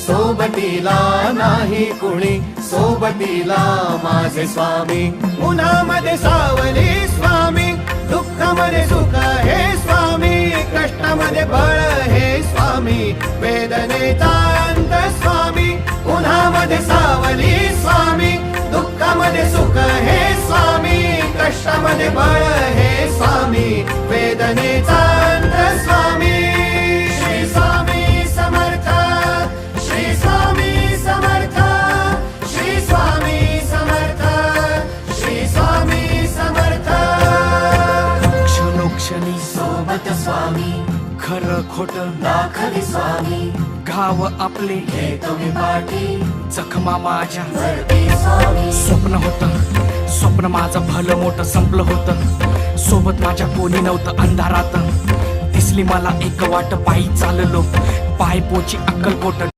सोबतीला नाही कुणी, सोबतीला माझे स्वामी. उन्हामध्ये सावली स्वामी, दुःखामध्ये सुख हे स्वामी, कष्टामध्ये बळ हे स्वामी, वेदनेचा अंत स्वामी. उन्हामध्ये सावली स्वामी, दुःखामध्ये सुख हे स्वामी, कष्टामध्ये बळ हे स्वामी, वेदनेचा अंत स्वामी. श्री स्वामी समर्थ, श्री स्वामी समर्थ, श्री स्वामी समर्थ, श्री स्वामी समर्थ. क्षणोक्षणी सोबत स्वामी, खरं खोट दाखवी स्वामी, घाव आपले हे तुम्ही पाठी जखमा माझ्या. भरती स्वामी. स्वप्न होतं, स्वप्न माझं भलं मोठं संपलं होतं. सोबत माझ्या कोणी नव्हतं अंधारात. दिसली मला एक वाट, पायी चाललो पाय पोची अक्कलकोट.